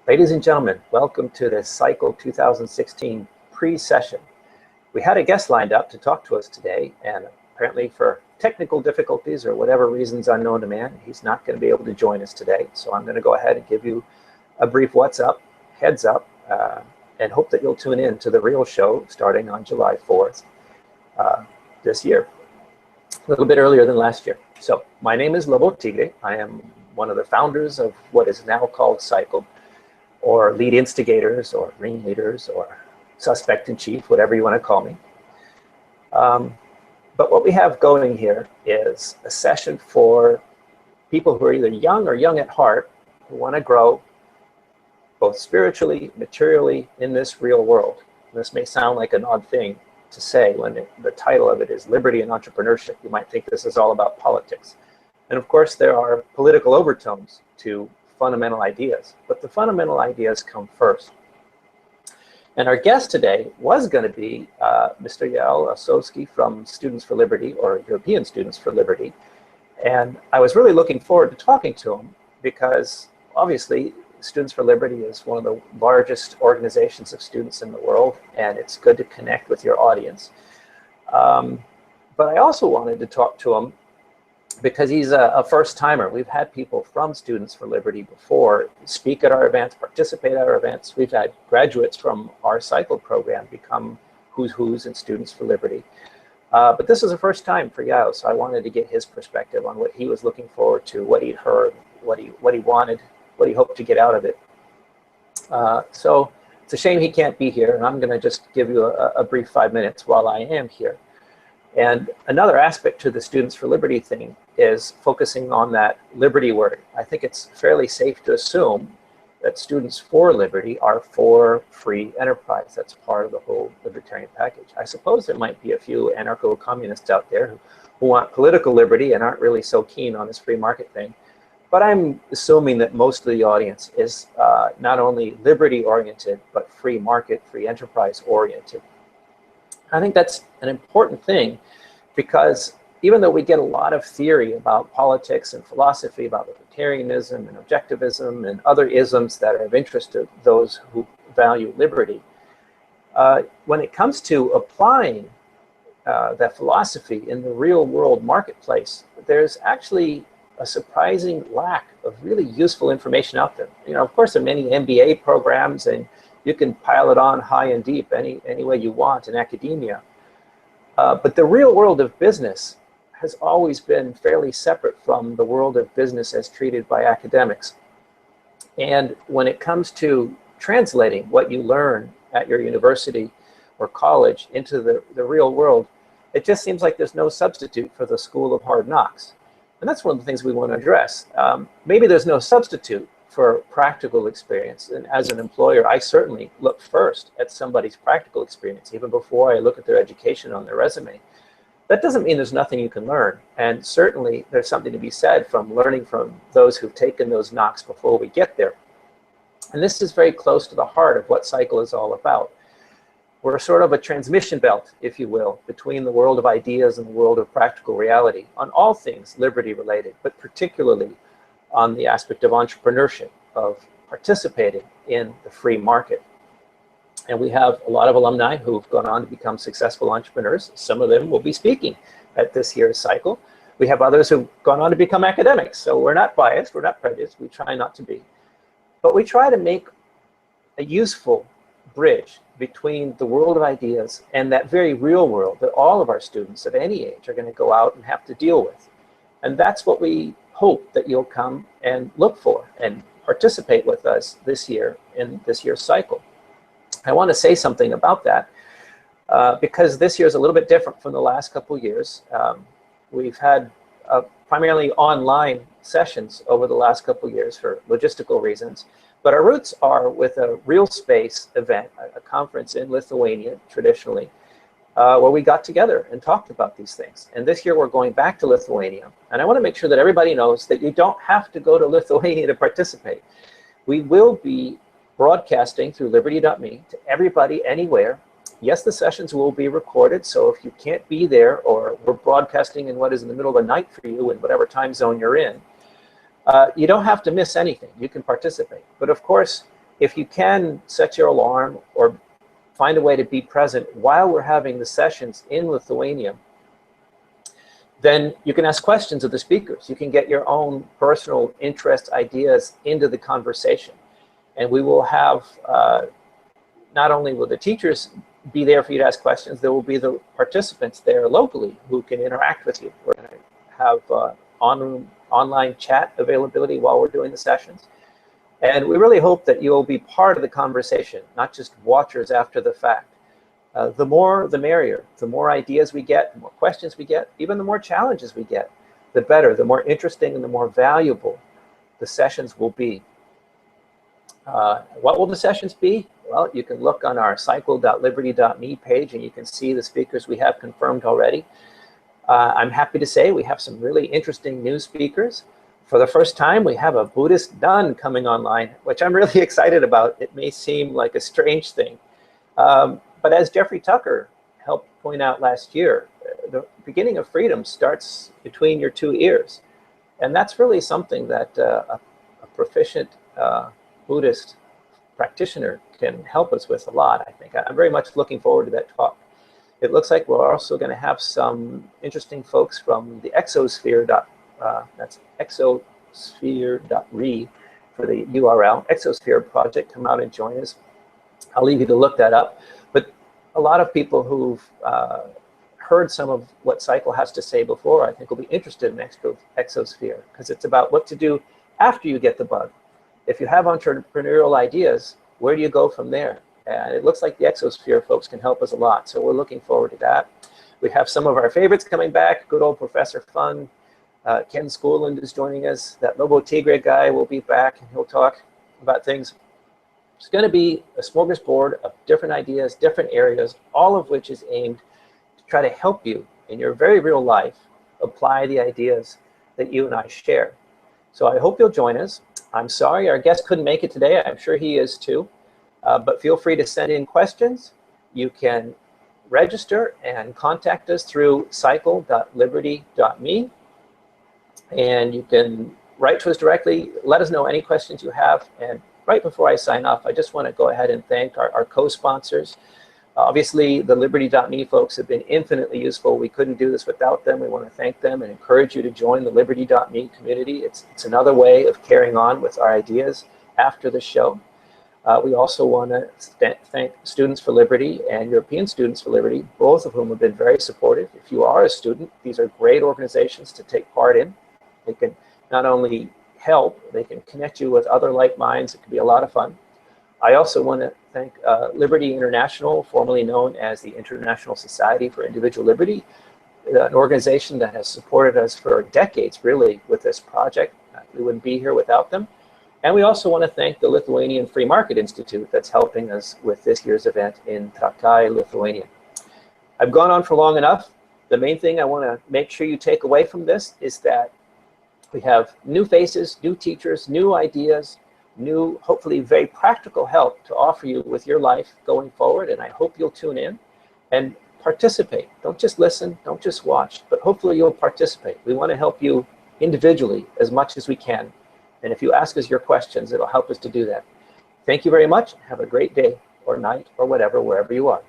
Ladies and gentlemen, welcome to the Cycle 2016 pre-session. We had a guest lined up to talk to us today, and apparently for technical difficulties or whatever reasons unknown to man, he's not going to be able to join us today. So I'm going to go ahead and give you a brief what's up, heads up, and hope that you'll tune in to the real show starting on July 4th this year, a little bit earlier than last year. So my name is Lobo Tiggre. I am one of the founders of what is now called Cycle, or lead instigators, or ringleaders, or suspect in chief, whatever you want to call me. But what we have going here is a session for people who are either young or young at heart, who want to grow both spiritually, materially, in this real world. And this may sound like an odd thing to say when the title of it is Liberty and Entrepreneurship. You might think this is all about politics. And of course, there are political overtones to fundamental ideas, but the fundamental ideas come first. And our guest today was going to be Mr. Yaël Ossowski from Students for Liberty, or European Students for Liberty. And I was really looking forward to talking to him because obviously Students for Liberty is one of the largest organizations of students in the world, and it's good to connect with your audience. But I also wanted to talk to him because he's a first-timer. We've had people from Students for Liberty before speak at our events, participate at our events. We've had graduates from our Cycle program become who's who's in Students for Liberty. But this is the first time for Yaël, so I wanted to get his perspective on what he was looking forward to, what he'd heard, what he wanted, what he hoped to get out of it. So it's a shame he can't be here, and I'm going to just give you a brief 5 minutes while I am here. And another aspect to the Students for Liberty thing is focusing on that liberty word. I think it's fairly safe to assume that Students for Liberty are for free enterprise. That's part of the whole libertarian package. I suppose there might be a few anarcho-communists out there who want political liberty and aren't really so keen on this free market thing. But I'm assuming that most of the audience is not only liberty-oriented, but free market, free enterprise-oriented. I think that's an important thing because even though we get a lot of theory about politics and philosophy, about libertarianism and objectivism and other isms that are of interest to those who value liberty, when it comes to applying that philosophy in the real world marketplace, there's actually a surprising lack of really useful information out there. You know, of course, there are many MBA programs, and you can pile it on high and deep any way you want in academia. But the real world of business has always been fairly separate from the world of business as treated by academics. And when it comes to translating what you learn at your university or college into the real world, it just seems like there's no substitute for the school of hard knocks. And that's one of the things we want to address. Maybe there's no substitute for practical experience. And as an employer, I certainly look first at somebody's practical experience, even before I look at their education on their resume. That doesn't mean there's nothing you can learn. And certainly there's something to be said from learning from those who've taken those knocks before we get there. And this is very close to the heart of what Cycle is all about. We're sort of a transmission belt, if you will, between the world of ideas and the world of practical reality on all things liberty related, but particularly on the aspect of entrepreneurship, of participating in the free market. And we have a lot of alumni who've gone on to become successful entrepreneurs. Some of them will be speaking at this year's Cycle. We have others who've gone on to become academics. So we're not biased, we're not prejudiced, we try not to be. But we try to make a useful bridge between the world of ideas and that very real world that all of our students of any age are going to go out and have to deal with. And that's what we hope that you'll come and look for and participate with us this year in this year's Cycle. I want to say something about that because this year is a little bit different from the last couple years. We've had primarily online sessions over the last couple years for logistical reasons, but our roots are with a real space event, a conference in Lithuania traditionally, where we got together and talked about these things. And this year we're going back to Lithuania. And I want to make sure that everybody knows that you don't have to go to Lithuania to participate. We will be broadcasting through Liberty.me to everybody anywhere. Yes, the sessions will be recorded, so if you can't be there or we're broadcasting in what is in the middle of the night for you in whatever time zone you're in, you don't have to miss anything. You can participate. But of course, if you can set your alarm or find a way to be present while we're having the sessions in Lithuania, then you can ask questions of the speakers. You can get your own personal interest, ideas into the conversation. And we will have, not only will the teachers be there for you to ask questions, there will be the participants there locally who can interact with you. We're going to have online chat availability while we're doing the sessions. And we really hope that you'll be part of the conversation, not just watchers after the fact. The more, the merrier. The more ideas we get, the more questions we get, even the more challenges we get, the better, the more interesting and the more valuable the sessions will be. What will the sessions be? Well, you can look on our cycle.liberty.me page and you can see the speakers we have confirmed already. I'm happy to say we have some really interesting new speakers. For the first time, we have a Buddhist nun coming online, which I'm really excited about. It may seem like a strange thing. But as Jeffrey Tucker helped point out last year, the beginning of freedom starts between your two ears. And that's really something that a proficient Buddhist practitioner can help us with a lot, I think. I'm very much looking forward to that talk. It looks like we're also going to have some interesting folks from the Exosphere, that's exosphere.re for the URL, Exosphere project, come out and join us. I'll leave you to look that up. But a lot of people who've heard some of what Cycle has to say before, I think will be interested in Exosphere, because it's about what to do after you get the bug. If you have entrepreneurial ideas, where do you go from there? And it looks like the Exosphere folks can help us a lot, so we're looking forward to that. We have some of our favorites coming back, good old Professor Fun. Ken Schooland is joining us. That Lobo Tiggre guy will be back, and he'll talk about things. It's going to be a smorgasbord of different ideas, different areas, all of which is aimed to try to help you in your very real life apply the ideas that you and I share. So I hope you'll join us. I'm sorry our guest couldn't make it today. I'm sure he is too. But feel free to send in questions. You can register and contact us through cycle.liberty.me. And you can write to us directly. Let us know any questions you have. And right before I sign off, I just want to go ahead and thank our co-sponsors. Obviously, the Liberty.me folks have been infinitely useful. We couldn't do this without them. We want to thank them and encourage you to join the Liberty.me community. It's another way of carrying on with our ideas after the show. We also want to thank Students for Liberty and European Students for Liberty, both of whom have been very supportive. If you are a student, these are great organizations to take part in. They can not only help, they can connect you with other like minds. It can be a lot of fun. I also want to thank Liberty International, formerly known as the International Society for Individual Liberty, an organization that has supported us for decades, really, with this project. We wouldn't be here without them. And we also want to thank the Lithuanian Free Market Institute that's helping us with this year's event in Trakai, Lithuania. I've gone on for long enough. The main thing I want to make sure you take away from this is that we have new faces, new teachers, new ideas, new, hopefully very practical help to offer you with your life going forward. And I hope you'll tune in and participate. Don't just listen, don't just watch, but hopefully you'll participate. We want to help you individually as much as we can. And if you ask us your questions, it'll help us to do that. Thank you very much. Have a great day or night or whatever, wherever you are.